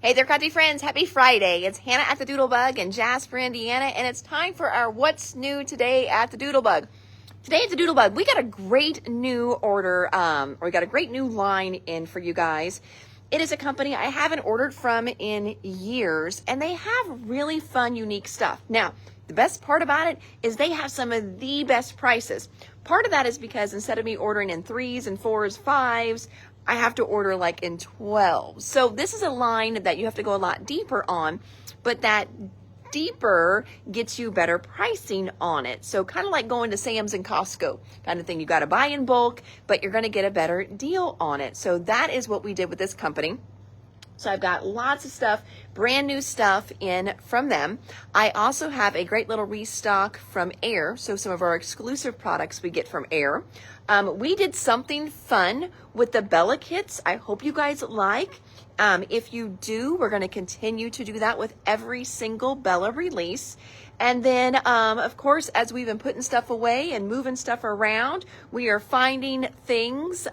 Hey there, country friends. Happy Friday. It's Hannah at the Doodlebug in Jasper, Indiana, and it's time for our What's New Today at the Doodlebug. Today at the Doodlebug, we got a great new order, we got a great new line in for you guys. It is a company I haven't ordered from in years, and they have really fun, unique stuff. Now, the best part about it is they have some of the best prices. Part of that is because instead of me ordering in 3s and 4s, 5s, I have to order like in 12. So this is a line that you have to go a lot deeper on, but that deeper gets you better pricing on it. So kind of like going to Sam's and Costco kind of thing. You got to buy in bulk, but you're going to get a better deal on it. So that is what we did with this company. So I've got lots of stuff, brand new stuff in from them. I also have a great little restock from Air. So some of our exclusive products we get from Air. We did something fun with the Bella kits. I hope you guys like. If you do, we're going to continue to do that with every single Bella release. And then, of course, as we've been putting stuff away and moving stuff around, we are finding things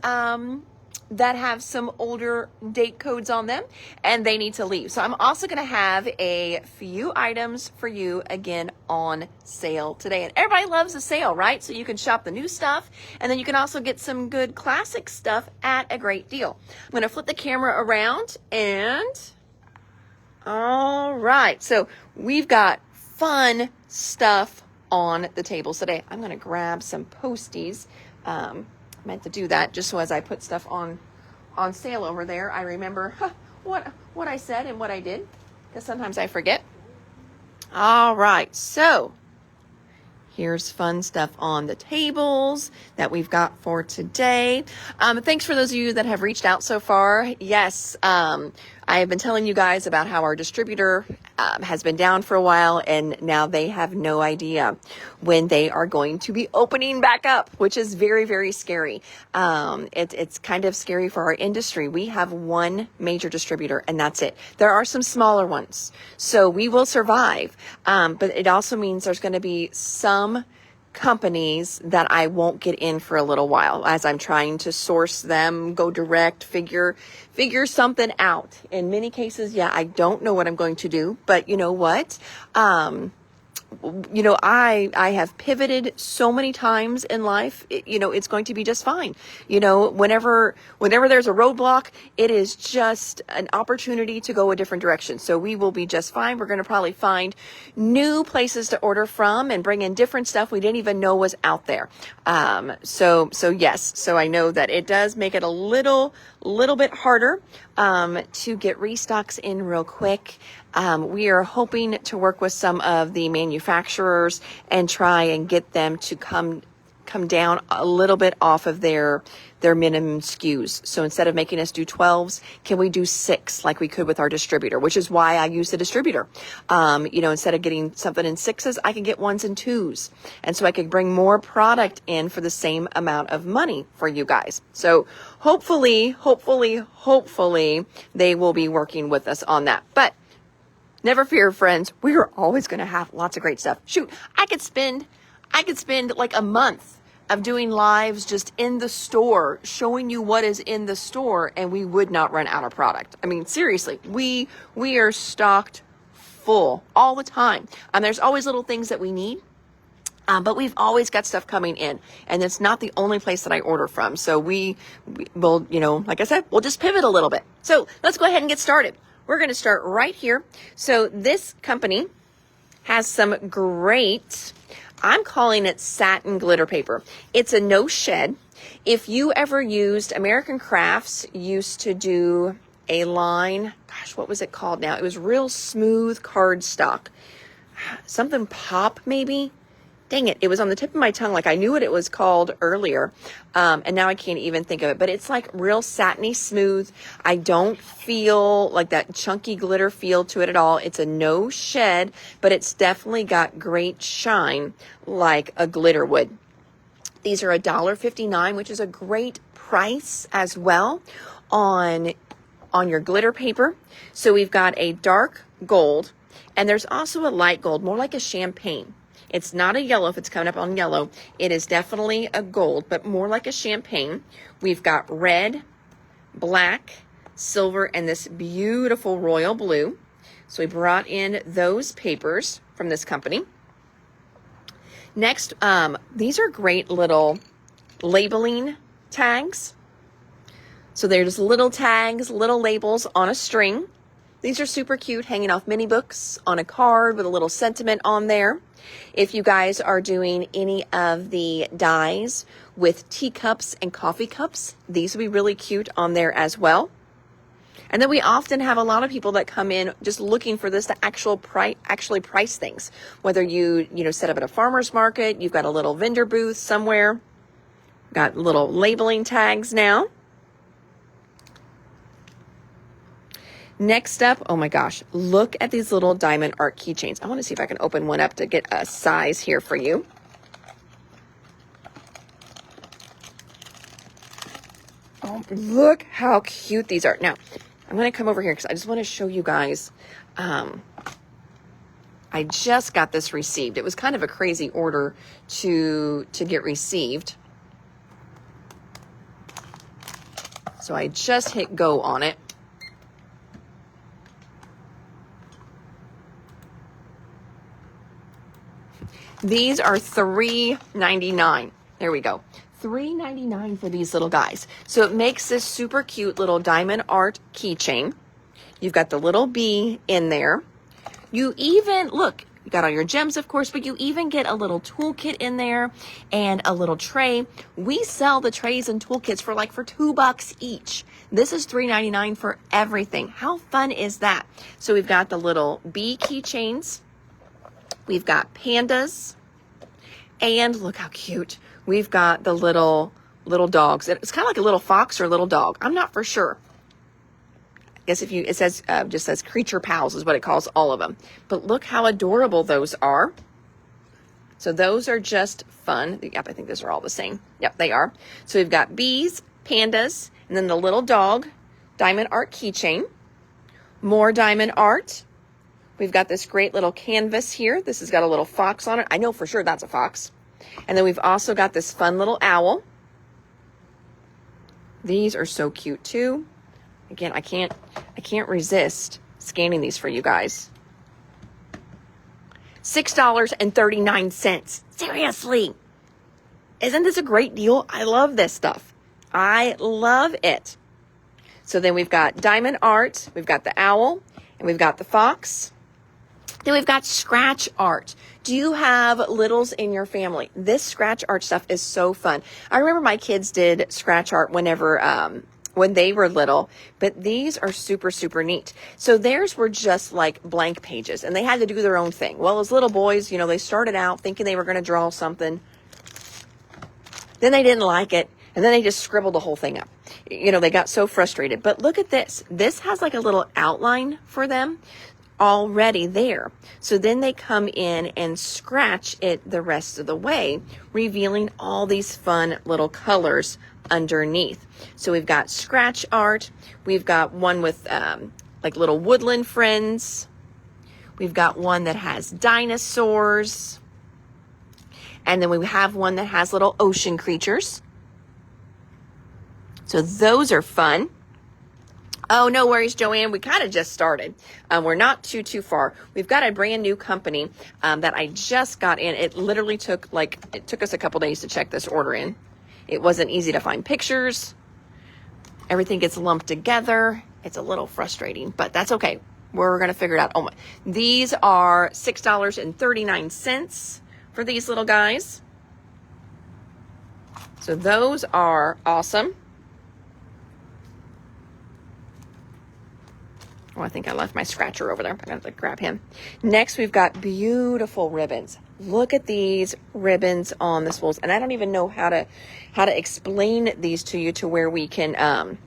that have some older date codes on them and they need to leave. So I'm also going to have a few items for you again on sale today. And everybody loves a sale, right? So you can shop the new stuff and then you can also get some good classic stuff at a great deal. I'm going to flip the camera around and all right. So we've got fun stuff on the tables today. I'm going to grab some Posties. Meant to do that just so as I put stuff on sale over there, I remember what I said and what I did, because sometimes I forget. All right, so here's fun stuff on the tables that we've got for today. Thanks for those of you that have reached out so far. Yes, I have been telling you guys about how our distributor has been down for a while, and now they have no idea when they are going to be opening back up, which is very, very scary. It's kind of scary for our industry. We have one major distributor, and that's it. There are some smaller ones, so we will survive. But it also means there's going to be some companies that I won't get in for a little while as I'm trying to source them, go direct, figure something out. In many cases, yeah, I don't know what I'm going to do, but you know what? I have pivoted so many times in life, it's going to be just fine. Whenever there's a roadblock, it is just an opportunity to go a different direction. So we will be just fine. We're going to probably find new places to order from and bring in different stuff we didn't even know was out there. So yes, so I know that it does make it a little bit harder, to get restocks in real quick. We are hoping to work with some of the manufacturers and try and get them to come down a little bit off of their minimum SKUs. So instead of making us do 12s, can we do 6 like we could with our distributor, which is why I use the distributor. Instead of getting something in 6s, I can get 1s and 2s. And so I could bring more product in for the same amount of money for you guys. So hopefully they will be working with us on that. But never fear, friends. We are always going to have lots of great stuff. Shoot, I could spend like a month of doing lives just in the store, showing you what is in the store, and we would not run out of product. I mean, seriously, we are stocked full all the time. There's always little things that we need. But we've always got stuff coming in, and it's not the only place that I order from. So we will, like I said, we'll just pivot a little bit. So let's go ahead and get started. We're going to start right here. So this company has some great, I'm calling it satin glitter paper. It's a no shed. If you ever used, American Crafts used to do a line, gosh, what was it called now? It was real smooth cardstock. Something pop maybe? Dang it, it was on the tip of my tongue. Like I knew what it was called earlier, and now I can't even think of it. But it's like real satiny smooth. I don't feel like that chunky glitter feel to it at all. It's a no shed, but it's definitely got great shine like a glitter would. These are $1.59, which is a great price as well on your glitter paper. So we've got a dark gold, and there's also a light gold, more like a champagne. It's not a yellow if it's coming up on yellow. It is definitely a gold, but more like a champagne. We've got red, black, silver, and this beautiful royal blue. So we brought in those papers from this company. Next, these are great little labeling tags. So there's little tags, little labels on a string. These are super cute, hanging off mini books on a card with a little sentiment on there. If you guys are doing any of the dies with teacups and coffee cups, these would be really cute on there as well. And then we often have a lot of people that come in just looking for this to actually price things. Whether you set up at a farmer's market, you've got a little vendor booth somewhere, got little labeling tags now. Next up, oh my gosh, look at these little diamond art keychains. I want to see if I can open one up to get a size here for you. Oh, look how cute these are. Now, I'm going to come over here because I just want to show you guys. I just got this received. It was kind of a crazy order to get received. So I just hit go on it. These are $3.99. There we go. $3.99 for these little guys. So it makes this super cute little diamond art keychain. You've got the little bee in there. You even, look, you got all your gems, of course, but you even get a little toolkit in there and a little tray. We sell the trays and toolkits for $2 each. This is $3.99 for everything. How fun is that? So we've got the little bee keychains. We've got pandas, and look how cute. We've got the little dogs. It's kind of like a little fox or a little dog. I'm not for sure. I guess it says, just says creature pals is what it calls all of them. But look how adorable those are. So those are just fun. Yep, I think those are all the same. Yep, they are. So we've got bees, pandas, and then the little dog, diamond art keychain. More diamond art. We've got this great little canvas here. This has got a little fox on it. I know for sure that's a fox. And then we've also got this fun little owl. These are so cute too. Again, I can't resist scanning these for you guys. $6.39. Seriously. Isn't this a great deal? I love this stuff. I love it. So then we've got diamond art, we've got the owl, and we've got the fox. Then we've got scratch art. Do you have littles in your family? This scratch art stuff is so fun. I remember my kids did scratch art whenever, when they were little, but these are super, super neat. So theirs were just like blank pages and they had to do their own thing. Well, as little boys, they started out thinking they were going to draw something. Then they didn't like it. And then they just scribbled the whole thing up. They got so frustrated. But look at this. This has like a little outline for them already there. So then they come in and scratch it the rest of the way, revealing all these fun little colors underneath. So we've got scratch art. We've got one with like little woodland friends. We've got one that has dinosaurs. And then we have one that has little ocean creatures. So those are fun. Oh, no worries, Joanne. We kind of just started. We're not too far. We've got a brand new company that I just got in. It literally took us a couple days to check this order in. It wasn't easy to find pictures. Everything gets lumped together. It's a little frustrating, but that's okay. We're going to figure it out. Oh my. These are $6.39 for these little guys. So those are awesome. Oh, I think I left my scratcher over there. I'm going to grab him. Next, we've got beautiful ribbons. Look at these ribbons on the spools. And I don't even know how to explain these to you to where we can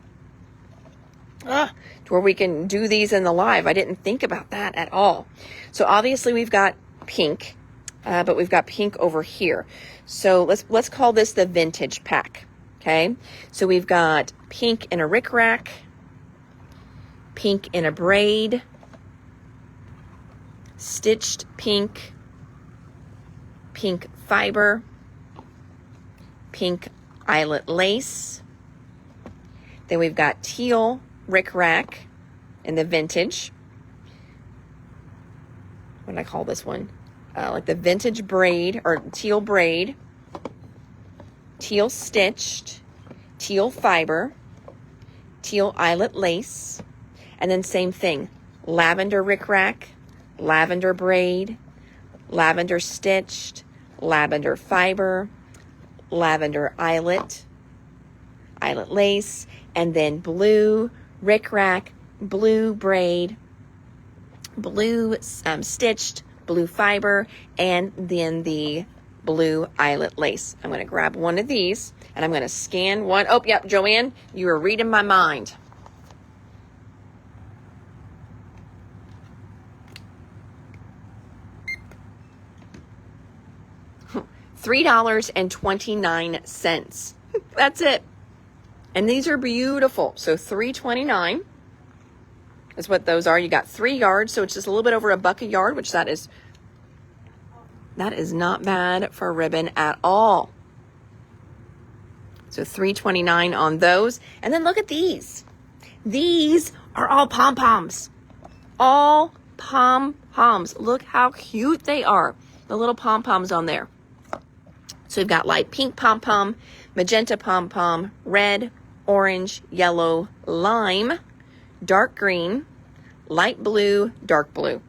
do these in the live. I didn't think about that at all. So obviously we've got pink, but we've got pink over here. So let's call this the vintage pack. Okay. So we've got pink in a rickrack, pink in a braid, stitched pink, pink fiber, pink eyelet lace. Then we've got teal Rick Rack in the vintage. What did I call this one? Like the vintage braid or teal braid, teal stitched, teal fiber, teal eyelet lace, and then same thing, lavender Rick Rack, lavender braid, lavender stitched, lavender fiber, lavender eyelet lace, and then blue Rick Rack, blue braid, blue stitched, blue fiber, and then the blue eyelet lace. I'm going to grab one of these and I'm going to scan one. Oh, yep, Joanne, you were reading my mind. $3.29. That's it. And these are beautiful. So $3.29 is what those are. You got 3 yards, so it's just a little bit over $1 a yard, which that is not bad for a ribbon at all. So $3.29 on those. And then look at these. These are all pom-poms. All pom-poms. Look how cute they are. The little pom-poms on there. So we've got light pink pom-pom, magenta pom-pom, red, orange, yellow, lime, dark green, light blue, dark blue.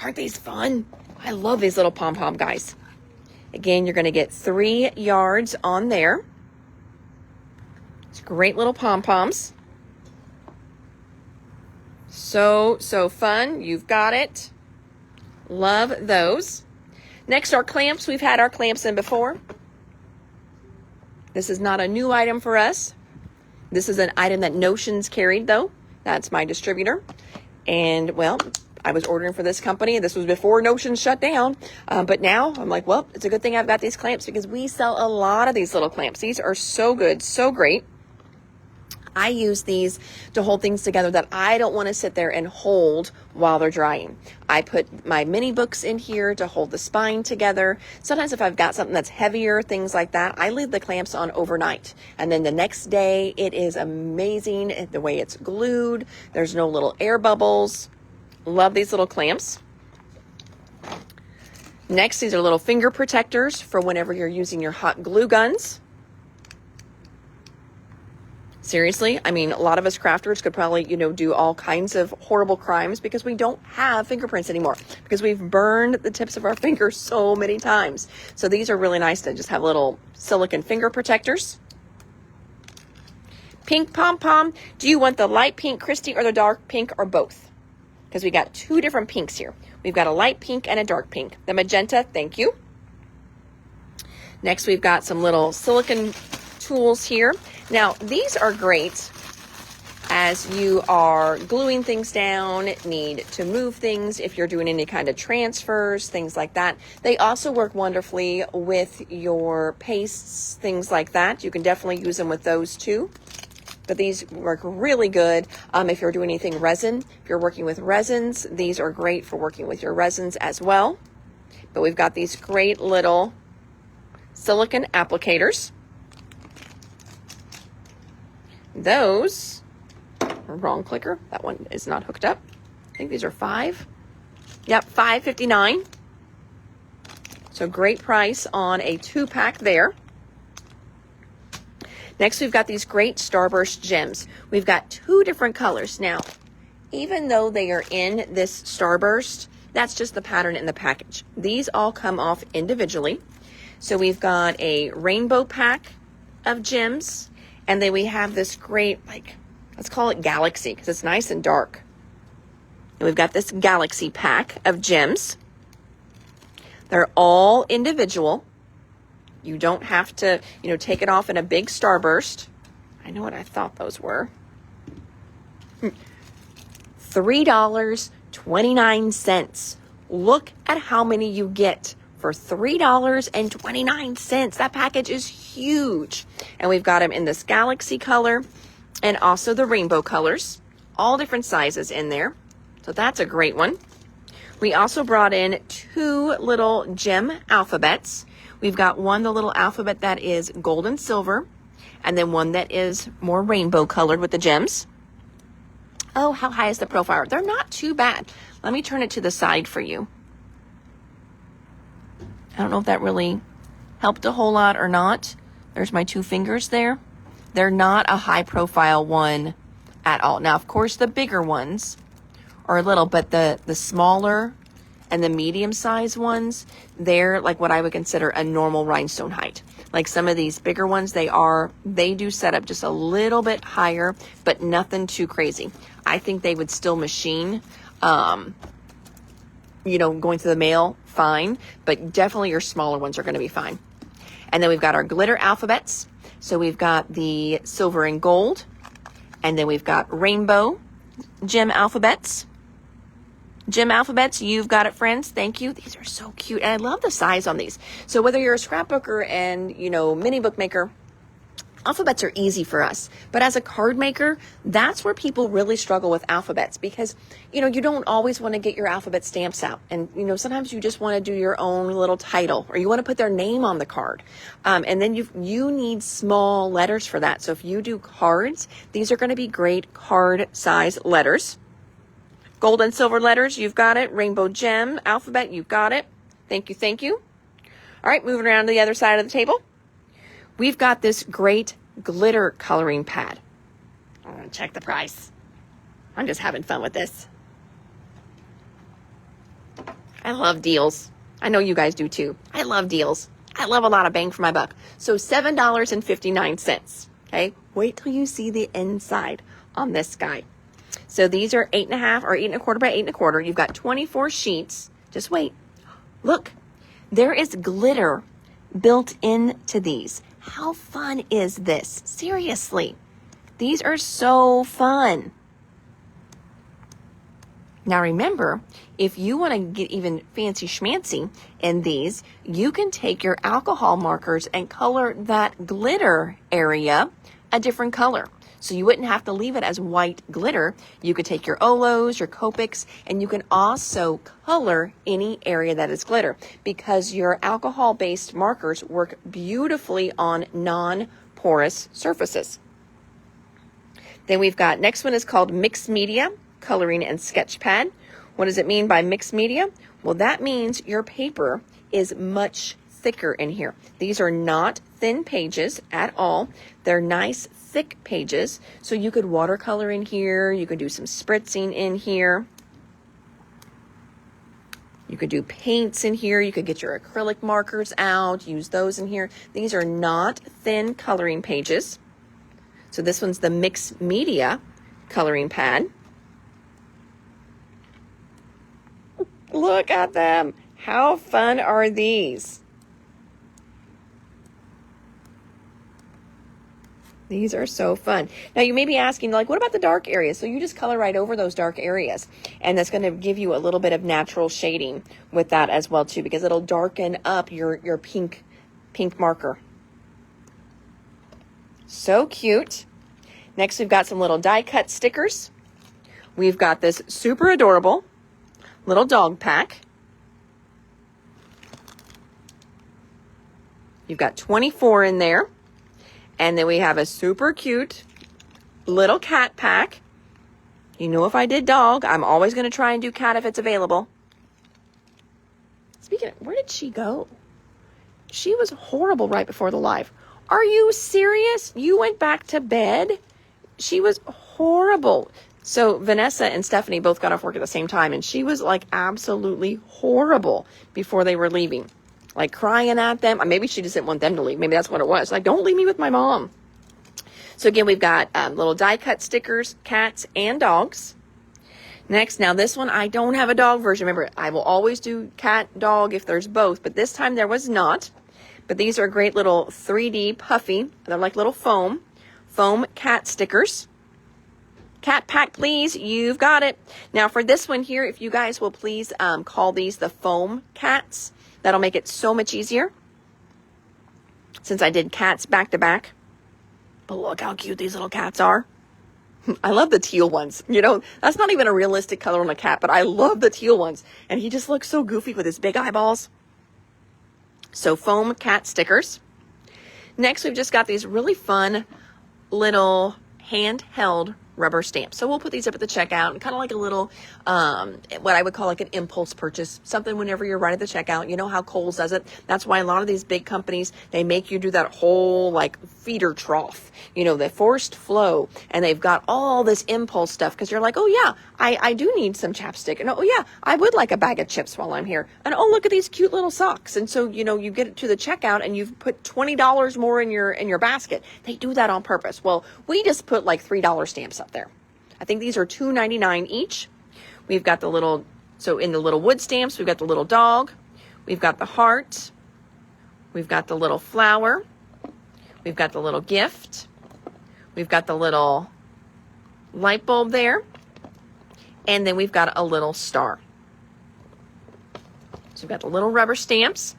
Aren't these fun? I love these little pom-pom guys. Again, you're going to get 3 yards on there. It's great little pom-poms. So fun. You've got it. Love those. Next are clamps. We've had our clamps in before. This is not a new item for us. This is an item that Notions carried, though. That's my distributor. And, well, I was ordering for this company. This was before Notions shut down. But now I'm like, well, it's a good thing I've got these clamps because we sell a lot of these little clamps. These are so good, so great. I use these to hold things together that I don't want to sit there and hold while they're drying. I put my mini books in here to hold the spine together. Sometimes if I've got something that's heavier, things like that, I leave the clamps on overnight. And then the next day, it is amazing the way it's glued. There's no little air bubbles. Love these little clamps. Next, these are little finger protectors for whenever you're using your hot glue guns. Seriously, I mean, a lot of us crafters could probably, do all kinds of horrible crimes because we don't have fingerprints anymore because we've burned the tips of our fingers so many times. So these are really nice to just have little silicone finger protectors. Pink pom-pom. Do you want the light pink, Christy, or the dark pink, or both? Because we got 2 different pinks here. We've got a light pink and a dark pink. The magenta, thank you. Next, we've got some little silicone tools here. Now, these are great as you are gluing things down, need to move things, if you're doing any kind of transfers, things like that. They also work wonderfully with your pastes, things like that. You can definitely use them with those too. But these work really good if you're doing anything resin. If you're working with resins, these are great for working with your resins as well. But we've got these great little silicone applicators. Those, wrong clicker, that one is not hooked up. I think these are 5. Yep, $5.59. So great price on a 2-pack there. Next, we've got these great Starburst gems. We've got 2 different colors. Now, even though they are in this Starburst, that's just the pattern in the package. These all come off individually. So we've got a rainbow pack of gems. And then we have this great, let's call it Galaxy because it's nice and dark. And we've got this Galaxy pack of gems. They're all individual. You don't have to, take it off in a big Starburst. I know what I thought those were. $3.29. Look at how many you get for $3.29. That package is huge. And we've got them in this Galaxy color and also the rainbow colors. All different sizes in there. So that's a great one. We also brought in 2 little gem alphabets. We've got one, the little alphabet that is gold and silver, and then one that is more rainbow colored with the gems. Oh, how high is the profile? They're not too bad. Let me turn it to the side for you. I don't know if that really helped a whole lot or not. There's my 2 fingers there. They're not a high profile one at all. Now, of course, the bigger ones are a little, but the smaller and the medium sized ones, they're like what I would consider a normal rhinestone height. Like some of these bigger ones, they do set up just a little bit higher, but nothing too crazy. I think they would still machine, going through the mail, fine, but definitely your smaller ones are going to be fine. And then we've got our glitter alphabets. So we've got the silver and gold, and then we've got rainbow gem alphabets. Gem alphabets, you've got it, friends. Thank you. These are so cute. And I love the size on these. So whether you're a scrapbooker and, mini bookmaker, alphabets are easy for us. But as a card maker, that's where people really struggle with alphabets because, you don't always want to get your alphabet stamps out. And, sometimes you just want to do your own little title or you want to put their name on the card. And then you need small letters for that. So if you do cards, these are going to be great card size letters. Gold and silver letters, you've got it. Rainbow gem alphabet, you've got it. Thank you, thank you. All right, moving around to the other side of the table. We've got this great glitter coloring pad. I'm going to check the price. I'm just having fun with this. I love deals. I know you guys do too. I love deals. I love a lot of bang for my buck. So $7.59. Okay, wait till you see the inside on this guy. So these are 8.5 or 8.25 by 8.25. You've got 24 sheets. Just wait. Look, there is glitter built into these. How fun is this? Seriously, these are so fun. Now remember, if you want to get even fancy schmancy in these, you can take your alcohol markers and color that glitter area a different color. So you wouldn't have to leave it as white glitter. You could take your Olos, your Copics, and you can also color any area that is glitter because your alcohol-based markers work beautifully on non-porous surfaces. Then we've got, next one is called Mixed Media Coloring and Sketch Pad. What does it mean by mixed media? Well, that means your paper is much thicker in here. These are not thin pages at all. They're nice, thick pages. So you could watercolor in here. You could do some spritzing in here. You could do paints in here. You could get your acrylic markers out, use those in here. These are not thin coloring pages. So this one's the Mixed Media Coloring Pad. Look at them. How fun are these? These are so fun. Now you may be asking, like, what about the dark areas? So you just color right over those dark areas. And that's going to give you a little bit of natural shading with that as well too, because it'll darken up your pink marker. So cute. Next, we've got some little die cut stickers. We've got this super adorable little dog pack. You've got 24 in there. And then we have a super cute little cat pack. You know, if I did dog, I'm always going to try and do cat if it's available. Speaking of, where did she go? She was horrible right before the live. Are you serious? You went back to bed? She was horrible. So Vanessa and Stephanie both got off work at the same time, and she was like absolutely horrible before they were leaving. Like crying at them. Maybe she just didn't want them to leave. Maybe that's what it was. Like, don't leave me with my mom. So again, we've got little die cut stickers, cats and dogs. Next, now this one, I don't have a dog version. Remember, I will always do cat, dog if there's both, but this time there was not. But these are great little 3D puffy. They're like little foam cat stickers. Cat pack, please. You've got it. Now for this one here, if you guys will please call these the foam cats. That'll make it so much easier since I did cats back to back. But look how cute these little cats are. I love the teal ones. You know, that's not even a realistic color on a cat, but I love the teal ones. And he just looks so goofy with his big eyeballs. So foam cat stickers. Next, we've just got these really fun little handheld rubber stamps. So we'll put these up at the checkout and kind of like a little, what I would call like an impulse purchase, something whenever you're right at the checkout. You know how Kohl's does it. That's why a lot of these big companies, they make you do that whole like feeder trough, you know, the forced flow, and they've got all this impulse stuff because you're like, oh yeah, I do need some chapstick. And oh yeah, I would like a bag of chips while I'm here. And oh, look at these cute little socks. And so, you know, you get to the checkout and you've put $20 more in your basket. They do that on purpose. Well, we just put like $3 stamps up there. I think these are $2.99 each. We've got the little, so in the little wood stamps, we've got the little dog. We've got the heart. We've got the little flower. We've got the little gift. We've got the little light bulb there. And then we've got a little star. So we've got the little rubber stamps.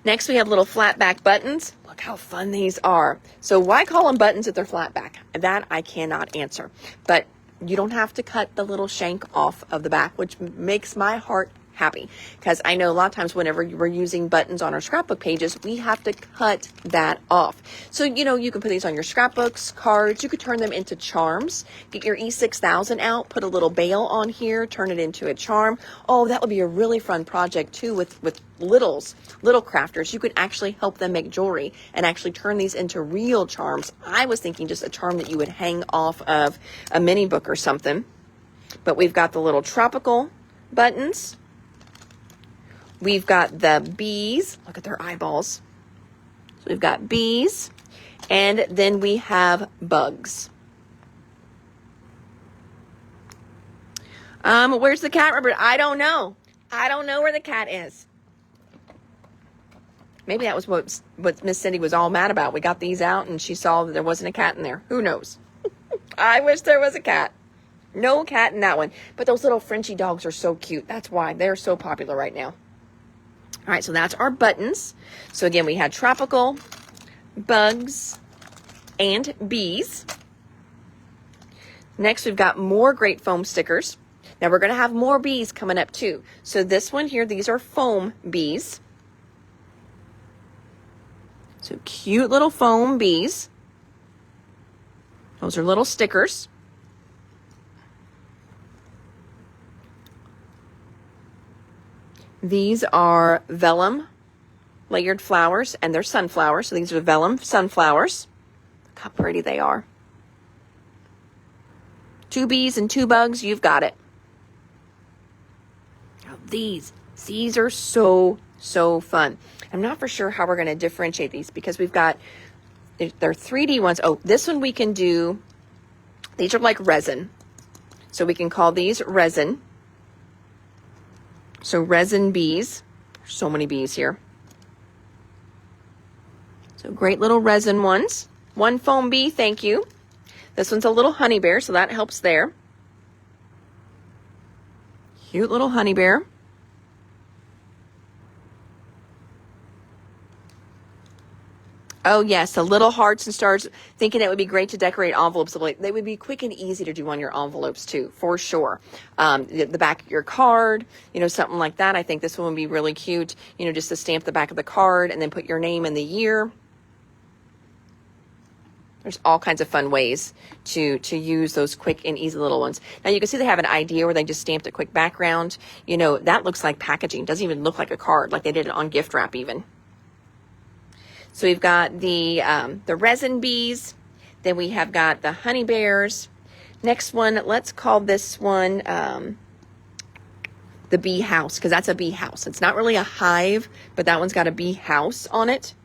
Next, we have little flat back buttons. Look how fun these are. So why call them buttons if they're flat back? That I cannot answer. But you don't have to cut the little shank off of the back, which makes my heart happy, because I know a lot of times whenever we're using buttons on our scrapbook pages, we have to cut that off. So, you know, you can put these on your scrapbooks, cards, you could turn them into charms. Get your E6000 out, put a little bail on here, turn it into a charm. Oh, that would be a really fun project too with little crafters. You could actually help them make jewelry and actually turn these into real charms. I was thinking just a charm that you would hang off of a mini book or something. But we've got the little tropical buttons. We've got the bees. Look at their eyeballs. So we've got bees. And then we have bugs. Where's the cat, Robert? I don't know. I don't know where the cat is. Maybe that was what Miss Cindy was all mad about. We got these out and she saw that there wasn't a cat in there. Who knows? I wish there was a cat. No cat in that one. But those little Frenchie dogs are so cute. That's why they're so popular right now. All right, so that's our buttons. So again, we had tropical, bugs, and bees. Next, we've got more great foam stickers. Now, we're going to have more bees coming up too. So this one here, these are foam bees. So cute little foam bees. Those are little stickers. These are vellum layered flowers, and they're sunflowers. So these are vellum sunflowers. Look how pretty they are. 2 bees and 2 bugs, you've got it. Now these are so fun. I'm not for sure how we're going to differentiate these because we've got, they're 3D ones. Oh, this one we can do, these are like resin. So we can call these resin. So resin bees. There's so many bees here. So great little resin ones. 1 foam bee, thank you. This one's a little honey bear, so that helps there. Cute little honey bear. Oh yes, the little hearts and stars, thinking it would be great to decorate envelopes. They would be quick and easy to do on your envelopes too, for sure. The back of your card, you know, something like that. I think this one would be really cute, you know, just to stamp the back of the card and then put your name and the year. There's all kinds of fun ways to use those quick and easy little ones. Now you can see they have an idea where they just stamped a quick background. You know, that looks like packaging. Doesn't even look like a card, like they did it on gift wrap even. So we've got the resin bees. Then we have got the honey bears. Next one, let's call this one the bee house, because that's a bee house. It's not really a hive, but that one's got a bee house on it.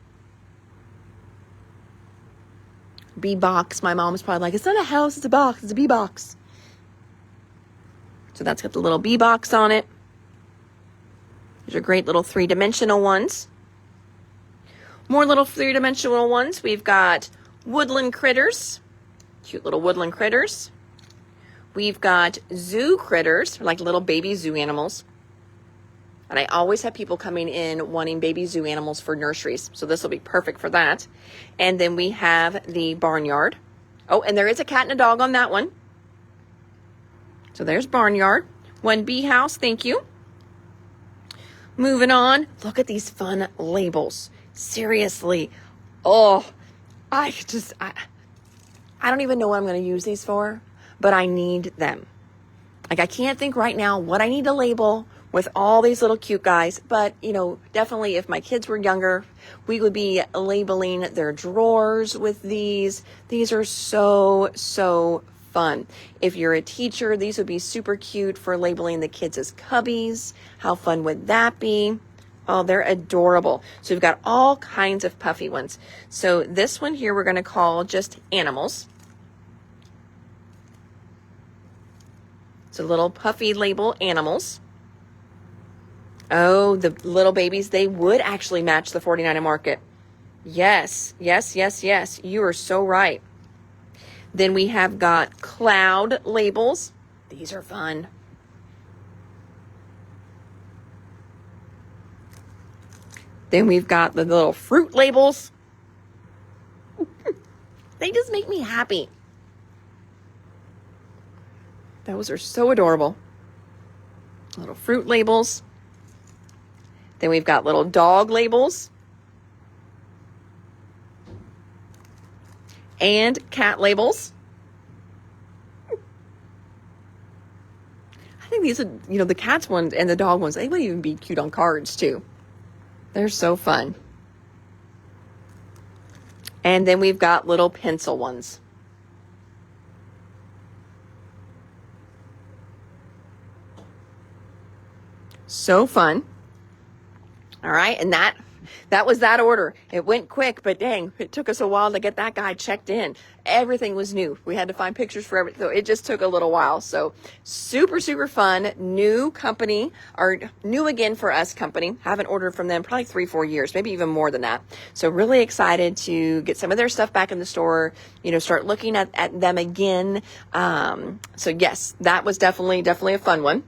Bee box. My mom's probably like, it's not a house, it's a box. It's a bee box. So that's got the little bee box on it. These are great little 3-dimensional ones. More little 3-dimensional ones. We've got woodland critters. Cute little woodland critters. We've got zoo critters, like little baby zoo animals. And I always have people coming in wanting baby zoo animals for nurseries. So this will be perfect for that. And then we have the barnyard. Oh, and there is a cat and a dog on that one. So there's barnyard. 1 bee house, thank you. Moving on. Look at these fun labels. Seriously. Oh, I I don't even know what I'm going to use these for, but I need them. Like, I can't think right now what I need to label with all these little cute guys, but definitely if my kids were younger, we would be labeling their drawers with these. These are so fun. If you're a teacher, these would be super cute for labeling the kids as cubbies. How fun would that be? Oh, they're adorable. So we've got all kinds of puffy ones. So this one here we're going to call just animals. It's a little puffy label, animals. Oh, the little babies, they would actually match the 49 Market. Yes. You are so right. Then we have got cloud labels. These are fun. Then we've got the little fruit labels. They just make me happy. Those are so adorable. Little fruit labels. Then we've got little dog labels. And cat labels. I think these are, the cats ones and the dog ones, they would even be cute on cards too. They're so fun. And then we've got little pencil ones. So fun. All right, and that was that order. It went quick, but dang, it took us a while to get that guy checked in. Everything was new. We had to find pictures for everything, so it just took a little while. So super fun. New company, or new again for us company. Haven't ordered from them probably 3-4 years, maybe even more than that. So really excited to get some of their stuff back in the store, start looking at them again. So yes, that was definitely a fun one.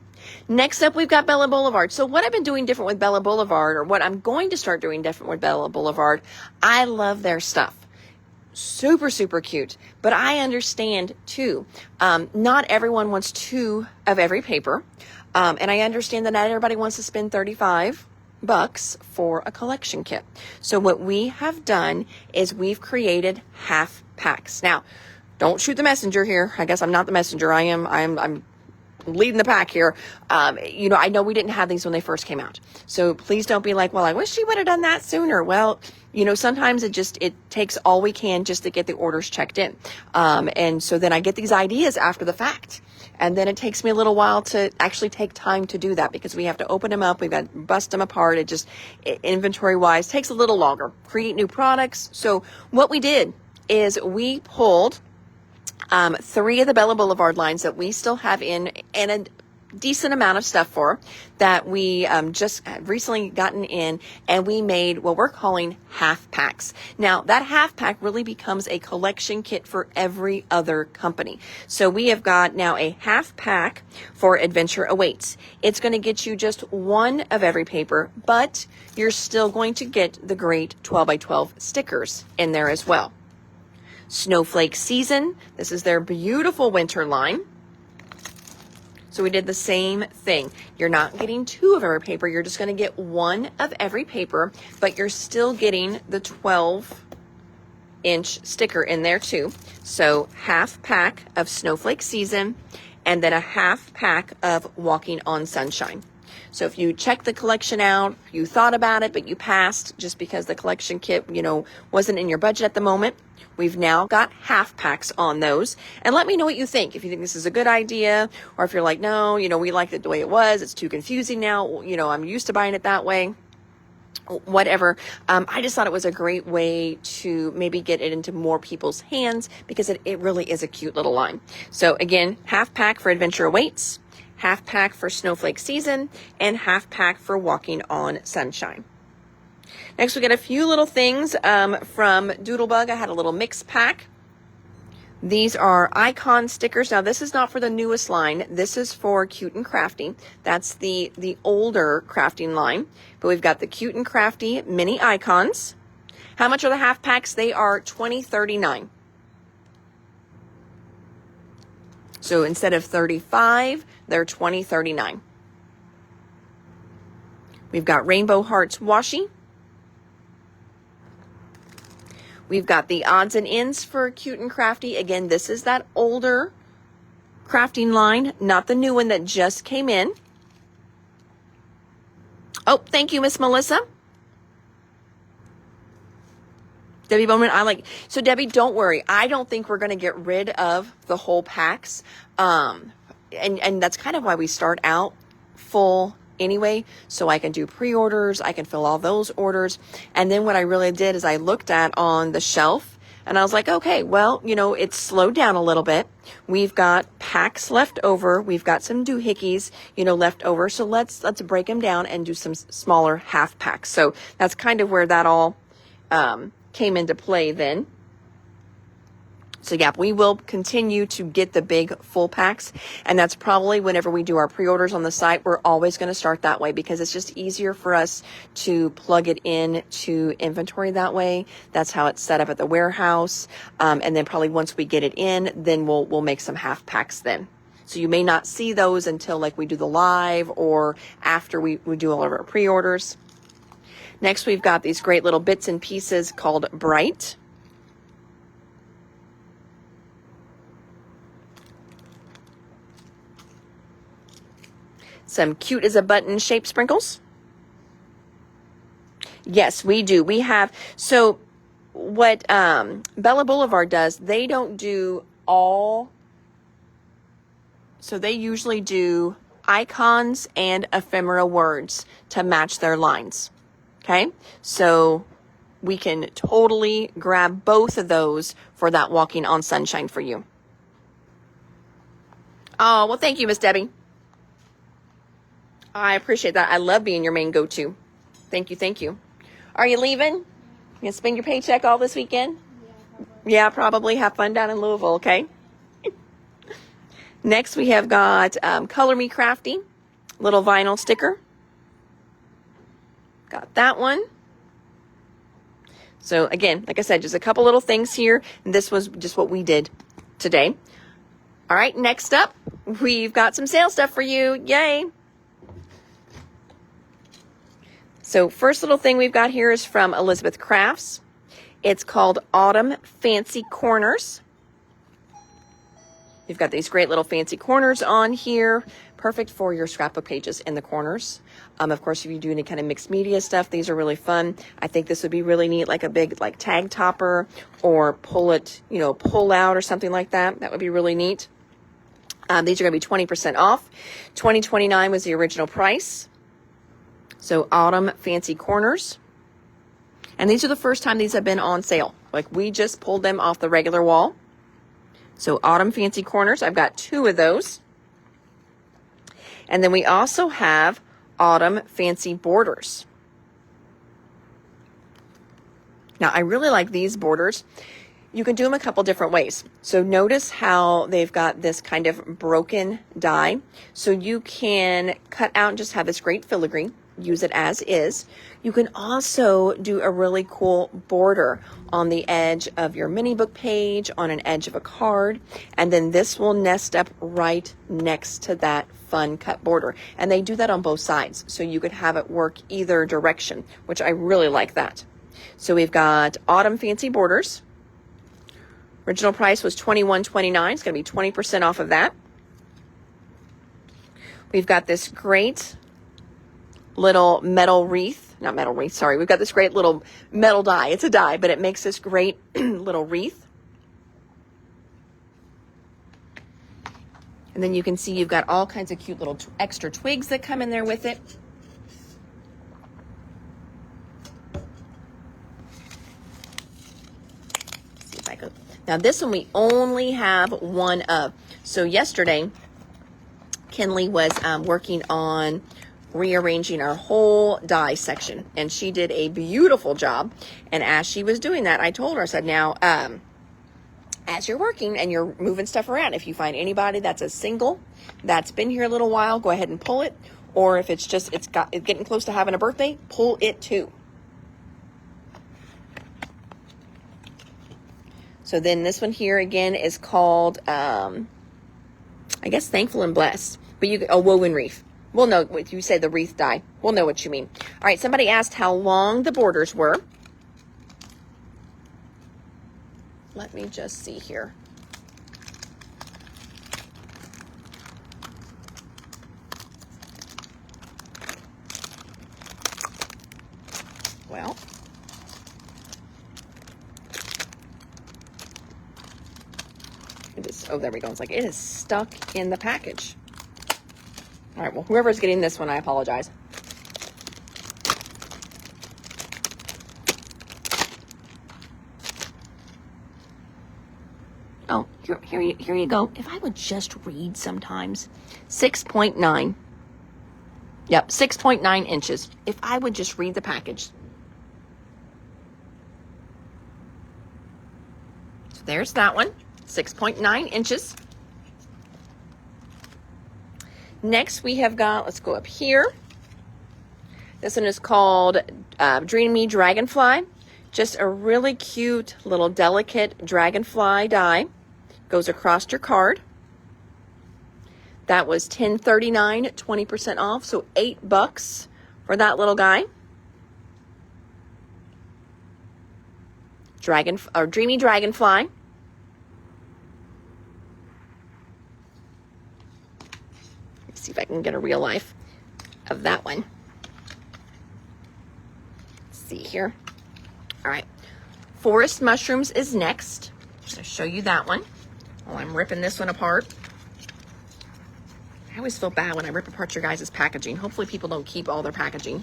Next up, we've got Bella Boulevard. So what I've been doing different with Bella Boulevard, or what I'm going to start doing different with Bella Boulevard, I love their stuff. Super cute. But I understand too, not everyone wants 2 of every paper. And I understand that not everybody wants to spend $35 for a collection kit. So what we have done is we've created half packs. Now, don't shoot the messenger here. I guess I'm not the messenger. I'm leading the pack here. I know we didn't have these when they first came out. So please don't be like, well, I wish she would have done that sooner. Well, sometimes it takes all we can just to get the orders checked in. And so then I get these ideas after the fact. And then it takes me a little while to actually take time to do that because we have to open them up. We've got to bust them apart. Inventory wise takes a little longer. Create new products. So what we did is we pulled 3 of the Bella Boulevard lines that we still have in, and a decent amount of stuff for, that we just recently gotten in, and we made what we're calling half packs. Now, that half pack really becomes a collection kit for every other company. So we have got now a half pack for Adventure Awaits. It's going to get you just 1 of every paper, but you're still going to get the great 12x12 stickers in there as well. Snowflake Season. This is their beautiful winter line. So we did the same thing. You're not getting 2 of every paper. You're just going to get 1 of every paper, but you're still getting the 12-inch sticker in there too. So half pack of Snowflake Season, and then a half pack of Walking on Sunshine. So if you check the collection out, you thought about it, but you passed just because the collection kit, wasn't in your budget at the moment, we've now got half packs on those. And let me know what you think. If you think this is a good idea, or if you're like, no, we liked it the way it was. It's too confusing now. I'm used to buying it that way. Whatever. I just thought it was a great way to maybe get it into more people's hands because it really is a cute little line. So again, half pack for Adventure Awaits, half pack for Snowflake Season, and half pack for Walking on Sunshine. Next, we got a few little things from Doodlebug. I had a little mix pack. These are icon stickers. Now, this is not for the newest line. This is for Cute and Crafty. That's the older crafting line. But we've got the Cute and Crafty mini icons. How much are the half packs? They are $20.39. So instead of $35, they're $20.39. We've got Rainbow Hearts washi. We've got the odds and ends for Cute and Crafty. Again, this is that older crafting line, not the new one that just came in. Oh, thank you, Miss Melissa. Debbie Bowman, so Debbie, don't worry. I don't think we're going to get rid of the whole packs. And that's kind of why we start out full anyway, so I can do pre-orders, I can fill all those orders. And then what I really did is I looked at on the shelf and I was like, okay, well, it's slowed down a little bit. We've got packs left over. We've got some doohickeys, left over. So let's break them down and do some smaller half packs. So that's kind of where that all came into play then. So yeah, we will continue to get the big full packs, and that's probably whenever we do our pre-orders on the site, we're always going to start that way because it's just easier for us to plug it in to inventory that way. That's how it's set up at the warehouse. And then probably once we get it in, then we'll make some half packs then. So you may not see those until like we do the live or after we do all of our pre-orders. Next, we've got these great little bits and pieces called Bright. Some cute as a button shaped sprinkles. Yes, we do. We have, so what Bella Boulevard does, they don't do all, so they usually do icons and ephemera words to match their lines. Okay, so we can totally grab both of those for that Walking on Sunshine for you. Oh, well, thank you, Miss Debbie. I appreciate that. I love being your main go-to. Thank you, thank you. Are you leaving? You gonna spend your paycheck all this weekend? Yeah, probably. Have fun down in Louisville, okay? Next, we have got Color Me Crafty, little vinyl sticker. Got that one. So again, like I said, just a couple little things here. And this was just what we did today. All right, next up, we've got some sale stuff for you. Yay. So first little thing we've got here is from Elizabeth Crafts. It's called Autumn Fancy Corners. You've got these great little fancy corners on here. Perfect for your scrapbook pages in the corners. Of course, if you do any kind of mixed media stuff, these are really fun. I think this would be really neat, like a big like tag topper or pull out or something like that. That would be really neat. These are going to be 20% off. $20.29 was the original price. So Autumn Fancy Corners. And these are the first time these have been on sale. Like we just pulled them off the regular wall. So Autumn Fancy Corners, I've got 2 of those. And then we also have Autumn Fancy Borders. Now I really like these borders. You can do them a couple different ways. So notice how they've got this kind of broken die. So you can cut out and just have this great filigree. Use it as is. You can also do a really cool border on the edge of your mini book page, on an edge of a card, and then this will nest up right next to that fun cut border. And they do that on both sides, so you could have it work either direction, which I really like that. So we've got Autumn Fancy Borders. Original price was $21.29. It's going to be 20% off of that. We've got this great little metal wreath, not metal wreath, sorry. We've got this great little metal die. It's a die, but it makes this great little wreath. And then you can see you've got all kinds of cute little extra twigs that come in there with it. Let's see if I could. Now this one we only have one of. So yesterday, Kinley was working on rearranging our whole die section, and she did a beautiful job. And as she was doing that, I told her, I said, now as you're working and you're moving stuff around, if you find anybody that's a single that's been here a little while, go ahead and pull it. Or if it's just it's getting close to having a birthday, pull it too. So then this one here again is called I guess Thankful and Blessed, but a woven wreath. We'll know what you say, the wreath die. We'll know what you mean. All right, somebody asked how long the borders were. Let me just see here. Well, it is, oh, there we go. It's like it is stuck in the package. All right, well, whoever's getting this one, I apologize. Oh, here you go. If I would just read sometimes. 6.9. Yep, 6.9 inches. If I would just read the package. So there's that one. 6.9 inches. Next we have got, let's go up here. This one is called Dreamy Dragonfly. Just a really cute little delicate dragonfly die. Goes across your card. That was $10.39, 20% off, so $8 for that little guy. Dreamy Dragonfly. Let's see if I can get a real life of that one. Let's see here. All right. Forest Mushrooms is next. I'm going to show you that one while I'm ripping this one apart. I always feel bad when I rip apart your guys' packaging. Hopefully people don't keep all their packaging.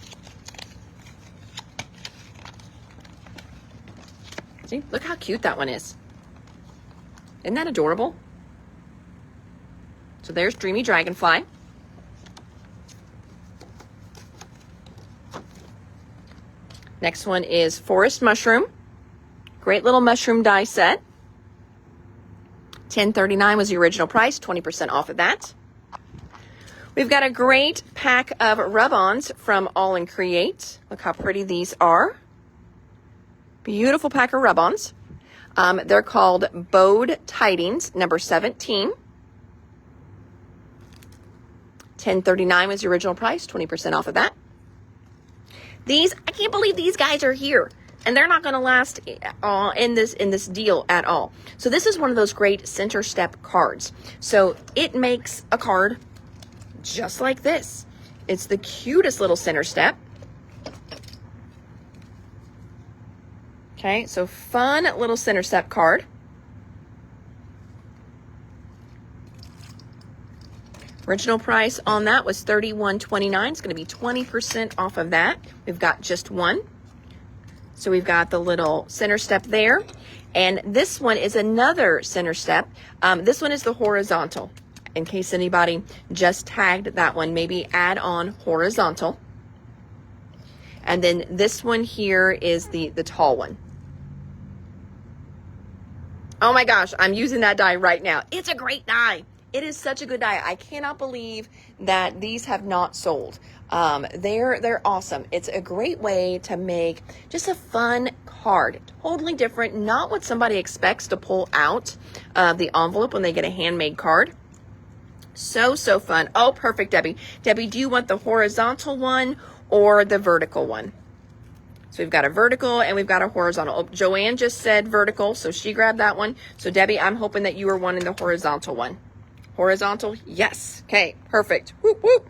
See, look how cute that one is. Isn't that adorable? So there's Dreamy Dragonfly. Next one is Forest Mushroom. Great little mushroom die set. $10.39 was the original price, 20% off of that. We've got a great pack of rub-ons from All in Create. Look how pretty these are. Beautiful pack of rub-ons. They're called Bode Tidings, number 17. $10.39 was the original price, 20% off of that. These, I can't believe these guys are here. And they're not going to last in this deal at all. So this is one of those great center step cards. So it makes a card just like this. It's the cutest little center step. Okay, so fun little center step card. Original price on that was $31.29. It's going to be 20% off of that. We've got just one. So we've got the little center step there. And this one is another center step. This one is the horizontal. In case anybody just tagged that one, maybe add on horizontal. And then this one here is the tall one. Oh my gosh, I'm using that die right now. It's a great die. It is such a good die. I cannot believe that these have not sold. They're awesome. It's a great way to make just a fun card. Totally different. Not what somebody expects to pull out of the envelope when they get a handmade card. So fun. Oh, perfect, Debbie. Debbie, do you want the horizontal one or the vertical one? So we've got a vertical and we've got a horizontal. Oh, Joanne just said vertical, so she grabbed that one. So Debbie, I'm hoping that you are wanting the horizontal one. Horizontal, yes. Okay, perfect. Whoop, whoop.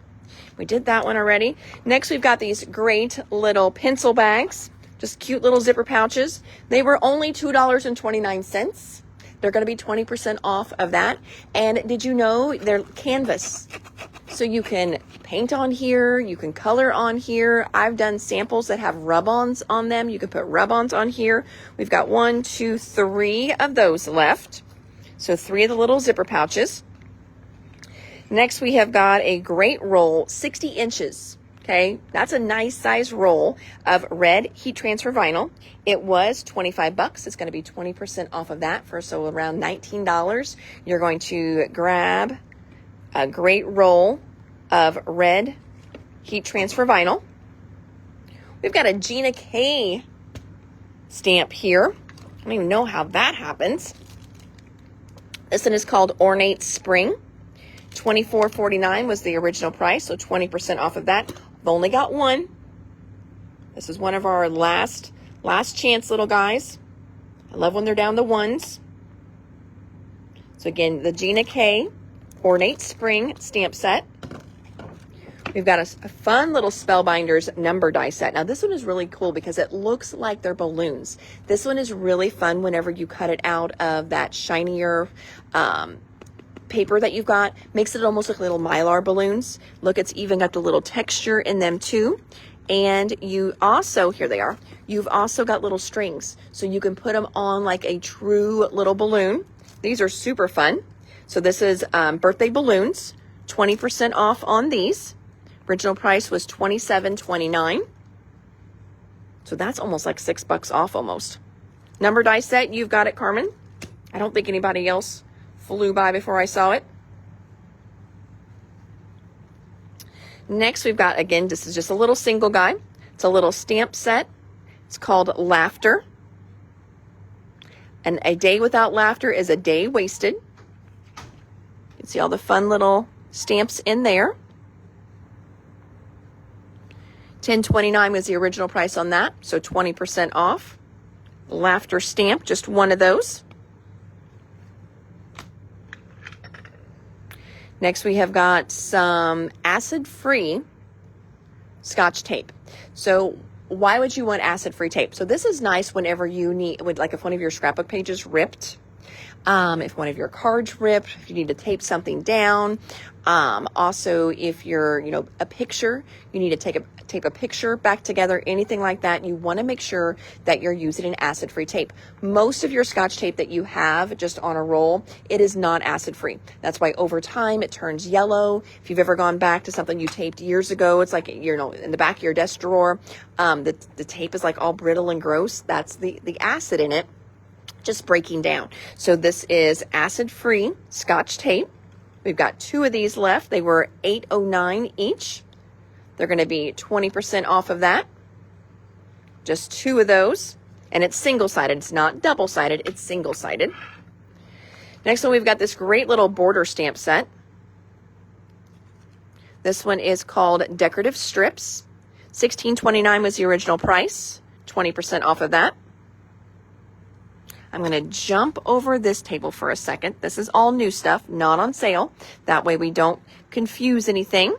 We did that one already. Next, we've got these great little pencil bags. Just cute little zipper pouches. They were only $2.29. They're going to be 20% off of that. And did you know they're canvas? So you can paint on here. You can color on here. I've done samples that have rub-ons on them. You can put rub-ons on here. We've got 1, 2, 3 of those left. So 3 of the little zipper pouches. Next, we have got a great roll, 60 inches. Okay, that's a nice size roll of red heat transfer vinyl. It was $25. It's going to be 20% off of that for so around $19. You're going to grab a great roll of red heat transfer vinyl. We've got a Gina K stamp here. I don't even know how that happens. This one is called Ornate Spring. $24.49 was the original price, so 20% off of that. I've only got one. This is one of our last chance little guys. I love when they're down the ones. So again, the Gina K Ornate Spring stamp set. We've got a fun little Spellbinders number die set. Now this one is really cool because it looks like they're balloons. This one is really fun whenever you cut it out of that shinier paper that you've got. Makes it almost like little Mylar balloons. Look, it's even got the little texture in them too. And you also, here they are, you've also got little strings. So you can put them on like a true little balloon. These are super fun. So this is birthday balloons, 20% off on these. Original price was $27.29. So that's almost like $6 off almost. Number die set, you've got it, Carmen. I don't think anybody else flew by before I saw it. Next, we've got, again, this is just a little single guy. It's a little stamp set. It's called Laughter. And a day without laughter is a day wasted. You can see all the fun little stamps in there. $10.29 was the original price on that, so 20% off. Laughter stamp, just one of those. Next, we have got some acid-free Scotch tape. So why would you want acid-free tape? So this is nice whenever you need, like if one of your scrapbook pages ripped, if one of your cards ripped, if you need to tape something down. Also, if you're, a picture, you need to tape a picture back together, anything like that. You want to make sure that you're using an acid-free tape. Most of your Scotch tape that you have just on a roll, it is not acid-free. That's why over time it turns yellow. If you've ever gone back to something you taped years ago, it's like, in the back of your desk drawer, the tape is like all brittle and gross. That's the acid in it just breaking down. So this is acid-free Scotch tape. We've got 2 of these left. They were $8.09 each. They're going to be 20% off of that. Just 2 of those. And it's single-sided. It's not double-sided. It's single-sided. Next one, we've got this great little border stamp set. This one is called Decorative Strips. $16.29 was the original price. 20% off of that. I'm going to jump over this table for a second. This is all new stuff, not on sale. That way we don't confuse anything.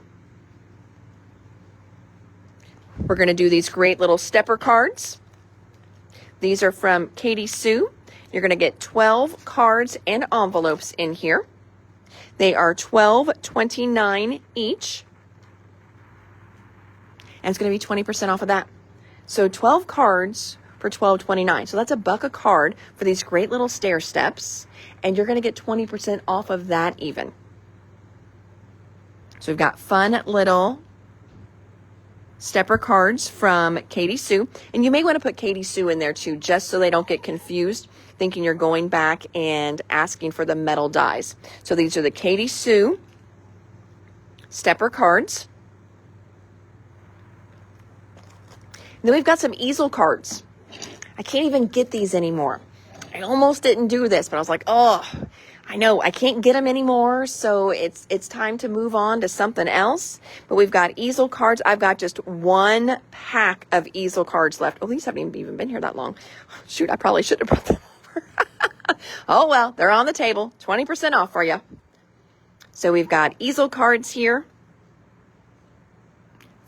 We're going to do these great little stepper cards. These are from Katie Sue. You're going to get 12 cards and envelopes in here. They are $12.29 each. And it's going to be 20% off of that. So 12 cards for $12.29. So that's $1 a card for these great little stair steps. And you're going to get 20% off of that even. So we've got fun little stepper cards from Katie Sue. And you may want to put Katie Sue in there too, just so they don't get confused, thinking you're going back and asking for the metal dies. So these are the Katie Sue stepper cards. And then we've got some easel cards. I can't even get these anymore. I almost didn't do this, but I was like, oh, I know I can't get them anymore. So it's time to move on to something else. But we've got easel cards. I've got just 1 pack of easel cards left. Oh, these haven't even been here that long. Shoot, I probably should have brought them over. Oh, well, they're on the table. 20% off for you. So we've got easel cards here.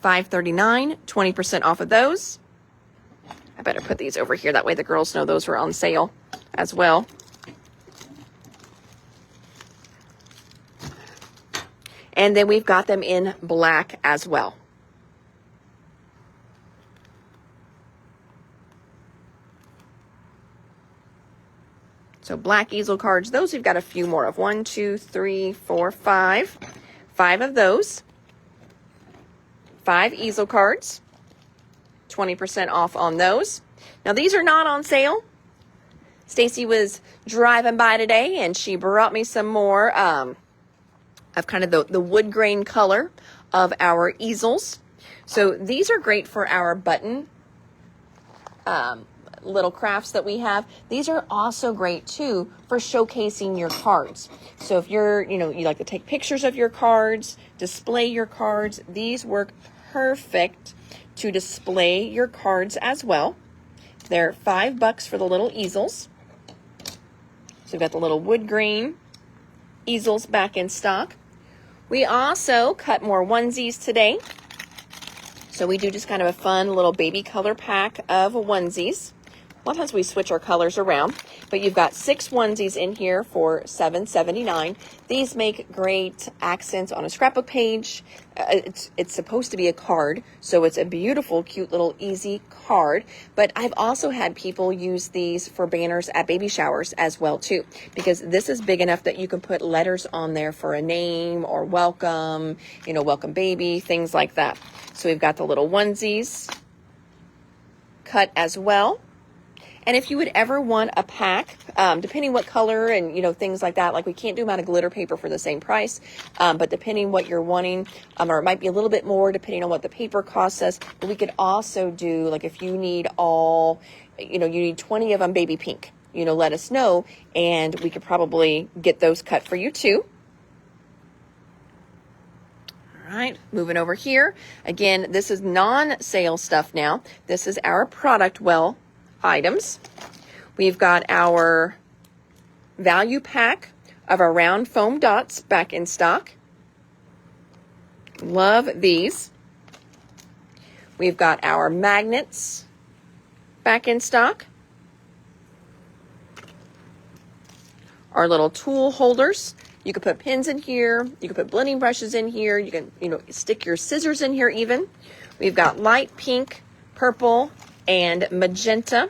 $5.39, 20% off of those. I better put these over here. That way the girls know those were on sale as well. And then we've got them in black as well. So black easel cards, those we've got a few more of. 1, 2, 3, 4, 5. 5 of those. 5 easel cards. 20% off on those. Now these are not on sale. Stacy was driving by today and she brought me some more of kind of the wood grain color of our easels. So these are great for our button little crafts that we have. These are also great too for showcasing your cards. So if you're, you like to take pictures of your cards, display your cards, these work perfect to display your cards as well. They're $5 for the little easels. So we've got the little wood grain easels back in stock. We also cut more onesies today. So we do just kind of a fun little baby color pack of onesies. A lot of times we switch our colors around, but you've got 6 onesies in here for $7.79. These make great accents on a scrapbook page. It's supposed to be a card, so it's a beautiful, cute little easy card. But I've also had people use these for banners at baby showers as well too, because this is big enough that you can put letters on there for a name or welcome, welcome baby, things like that. So we've got the little onesies cut as well. And if you would ever want a pack, depending what color and, things like that, like we can't do them out of glitter paper for the same price, but depending what you're wanting, or it might be a little bit more depending on what the paper costs us, but we could also do, like if you need you need 20 of them baby pink, let us know, and we could probably get those cut for you too. All right, moving over here. Again, this is non-sale stuff now. This is our product well items. We've got our value pack of our round foam dots back in stock. Love these. We've got our magnets back in stock. Our little tool holders. You can put pins in here. You can put blending brushes in here. You can, stick your scissors in here even. We've got light pink, purple, and magenta.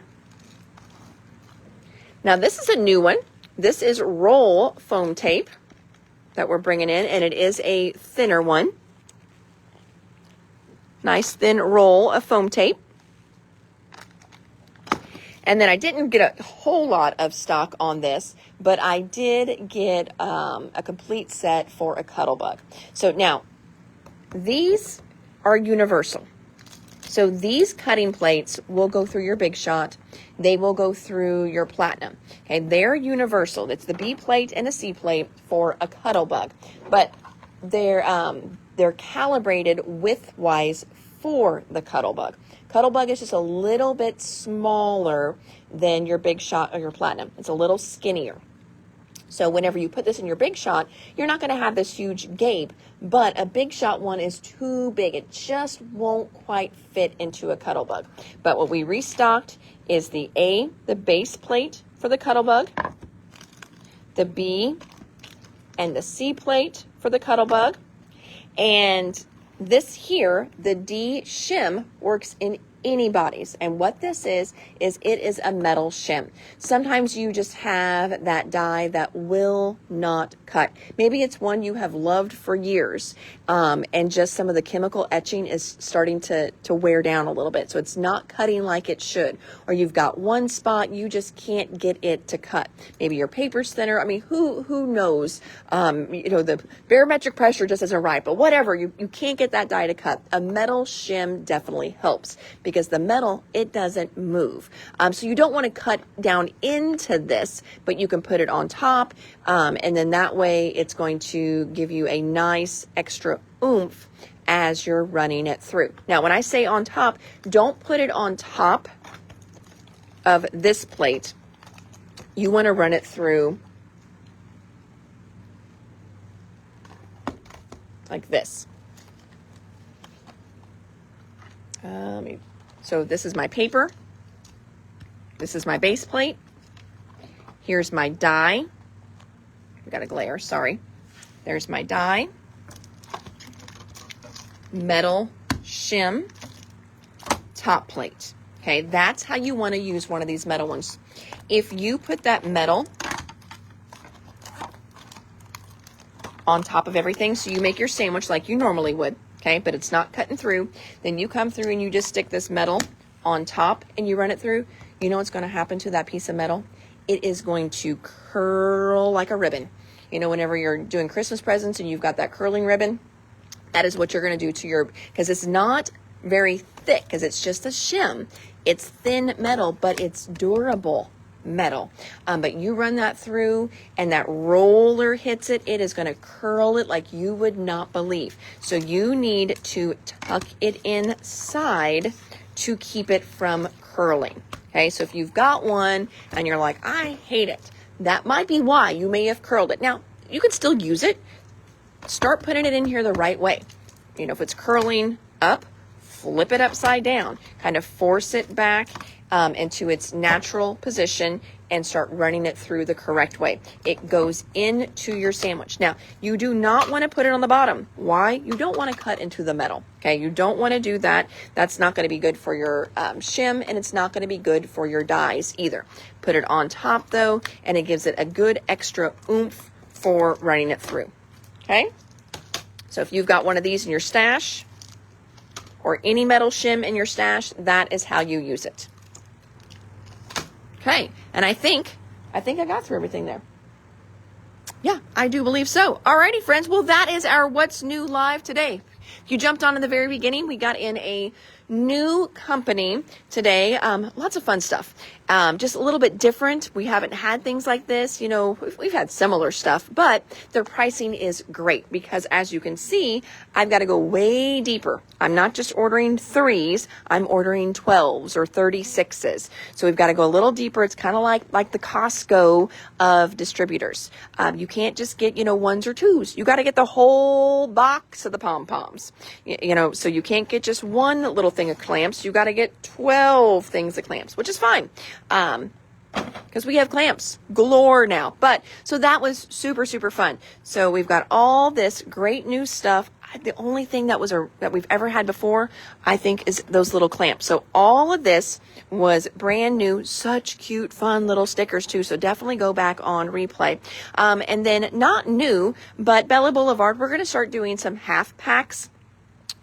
Now this is a new one. This is roll foam tape that we're bringing in, and it is a thinner one. Nice thin roll of foam tape. And then I didn't get a whole lot of stock on this, but I did get a complete set for a Cuttlebug. So now, these are universal. So these cutting plates will go through your Big Shot. They will go through your Platinum. Okay, they're universal. It's the B plate and a C plate for a Cuttlebug, but they're calibrated width-wise for the Cuttlebug. Cuttlebug is just a little bit smaller than your Big Shot or your Platinum. It's a little skinnier. So whenever you put this in your Big Shot, you're not going to have this huge gape, but a Big Shot one is too big. It just won't quite fit into a Cuttlebug. But what we restocked is the A, the base plate for the Cuttlebug, the B, and the C plate for the Cuttlebug, and this here, the D shim, works in any bodies. And what this is it is a metal shim. Sometimes you just have that die that will not cut. Maybe it's one you have loved for years, and just some of the chemical etching is starting to wear down a little bit. So it's not cutting like it should. Or you've got one spot, you just can't get it to cut. Maybe your paper's thinner. I mean, who knows? The barometric pressure just isn't right, but whatever, you can't get that die to cut. A metal shim definitely helps, because the metal, it doesn't move. So you don't want to cut down into this, but you can put it on top, and then that way it's going to give you a nice extra oomph as you're running it through. Now, when I say on top, don't put it on top of this plate. You want to run it through like this. So this is my paper. This is my base plate. Here's my die. We got a glare, sorry. There's my die. Metal shim top plate. Okay, that's how you want to use one of these metal ones. If you put that metal on top of everything, so you make your sandwich like you normally would, okay, but it's not cutting through, then you come through and you just stick this metal on top and you run it through, you know what's going to happen to that piece of metal? It is going to curl like a ribbon. Whenever you're doing Christmas presents and you've got that curling ribbon, that is what you're going to do to your, because it's not very thick, because it's just a shim. It's thin metal, but it's durable metal. But you run that through and that roller hits it, it is going to curl it like you would not believe. So you need to tuck it inside to keep it from curling. Okay, so if you've got one and you're like, I hate it, That might be why you may have curled it. Now, you can still use it. Start putting it in here the right way. You know, if it's curling up, flip it upside down, kind of force it back into its natural position and start running it through the correct way. It goes into your sandwich. Now, you do not want to put it on the bottom. Why? You don't want to cut into the metal. Okay, you don't want to do that. That's not going to be good for your shim, and it's not going to be good for your dies either. Put it on top though, and it gives it a good extra oomph for running it through. Okay, so if you've got one of these in your stash or any metal shim in your stash, that is how you use it. Okay, and I think I got through everything there. Yeah, I do believe so. Alrighty, friends. Well, that is our What's New Live today. If you jumped on in the very beginning, we got in a new company today. Lots of fun stuff. Just a little bit different. We haven't had things like this. You know, we've had similar stuff, but their pricing is great because as you can see, I've got to go way deeper. I'm not just ordering 3s, I'm ordering 12s or 36s. So we've got to go a little deeper. It's kind of like the Costco of distributors. You can't just get, 1s or 2s. You got to get the whole box of the pom-poms. So you can't get just one little thing of clamps. You got to get 12 things of clamps, which is fine. Because we have clamps galore now. But so that was super, super fun. So we've got all this great new stuff. The only thing that we've ever had before, I think, is those little clamps. So all of this was brand new, such cute, fun little stickers too. So definitely go back on replay. And then not new, but Bella Boulevard, we're going to start doing some half packs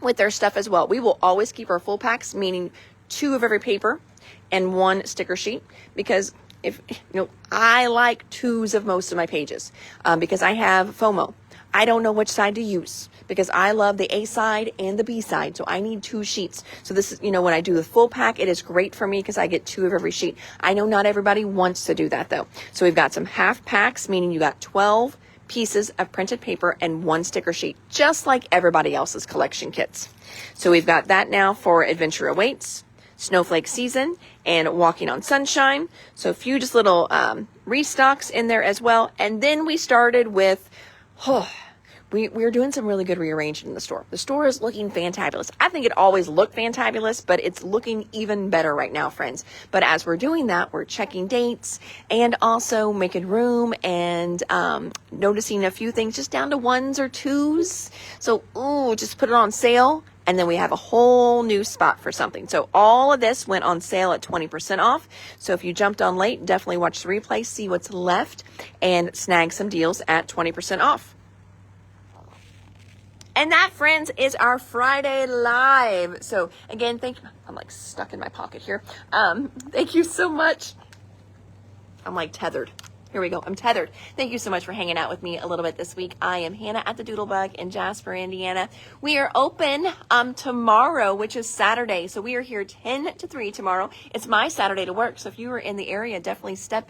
with their stuff as well. We will always keep our full packs, meaning 2 of every paper and 1 sticker sheet, because I like 2s of most of my pages because I have FOMO. I don't know which side to use because I love the A side and the B side. So I need 2 sheets. So this is, when I do the full pack, it is great for me because I get 2 of every sheet. I know not everybody wants to do that though. So we've got some half packs, meaning you got 12 pieces of printed paper and 1 sticker sheet, just like everybody else's collection kits. So we've got that now for Adventure Awaits, Snowflake Season, and Walking on Sunshine. So a few just little restocks in there as well. And then we started with, we're doing some really good rearranging in the store. The store is looking fantabulous. I think it always looked fantabulous, but it's looking even better right now, friends. But as we're doing that, we're checking dates and also making room and noticing a few things just down to 1s or 2s. So, just put it on sale. And then we have a whole new spot for something. So all of this went on sale at 20% off. So if you jumped on late, definitely watch the replay, see what's left, and snag some deals at 20% off. And that, friends, is our Friday Live. So again, I'm like stuck in my pocket here. Thank you so much. I'm like tethered. Here we go. I'm tethered. Thank you so much for hanging out with me a little bit this week. I am Hannah at the Doodlebug in Jasper, Indiana. We are open tomorrow, which is Saturday. So we are here 10 to 3 tomorrow. It's my Saturday to work. So if you are in the area, definitely step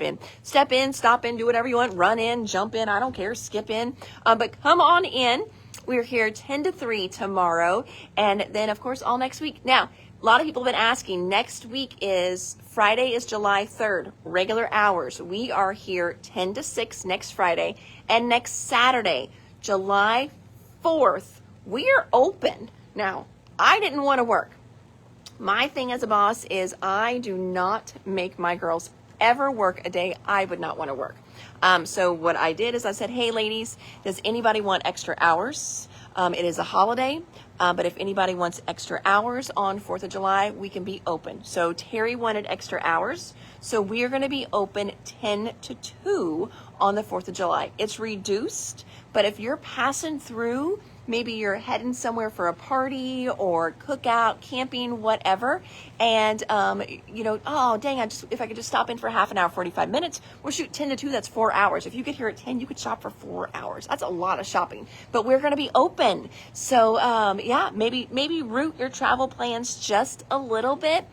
in. Step in, stop in, do whatever you want. Run in, jump in. I don't care. Skip in. But come on in. We're here 10 to 3 tomorrow. And then, of course, all next week. Now, a lot of people have been asking. Next week Friday is July 3rd, regular hours. We are here 10 to 6 next Friday. And next Saturday, July 4th, we are open. Now, I didn't want to work. My thing as a boss is I do not make my girls ever work a day I would not want to work. So what I did is I said, hey, ladies, does anybody want extra hours? It is a holiday, but if anybody wants extra hours on 4th of July, we can be open. So Terry wanted extra hours. So we are going to be open 10 to 2 on the 4th of July. It's reduced, but if you're passing through, maybe you're heading somewhere for a party or cookout, camping, whatever. And, oh, dang, if I could just stop in for half an hour, 45 minutes, we'll shoot 10 to 2. That's 4 hours. If you get here at 10, you could shop for 4 hours. That's a lot of shopping, but we're going to be open. So, maybe route your travel plans just a little bit.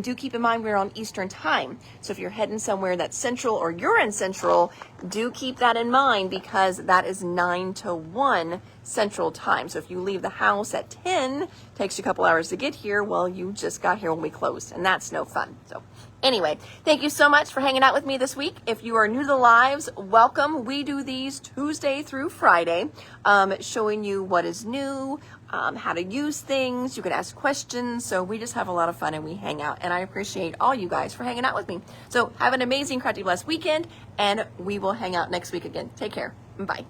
Do keep in mind we're on Eastern time. So if you're heading somewhere that's central or you're in central, do keep that in mind because that is 9 to 1 Central Time. So if you leave the house at 10, takes you a couple hours to get here, well, you just got here when we closed, and that's no fun. So anyway, thank you so much for hanging out with me this week. If you are new to the lives, welcome. We do these Tuesday through Friday, showing you what is new, how to use things. You can ask questions. So we just have a lot of fun and we hang out. And I appreciate all you guys for hanging out with me. So have an amazing, crafty, blessed weekend, and we will hang out next week again. Take care. Bye.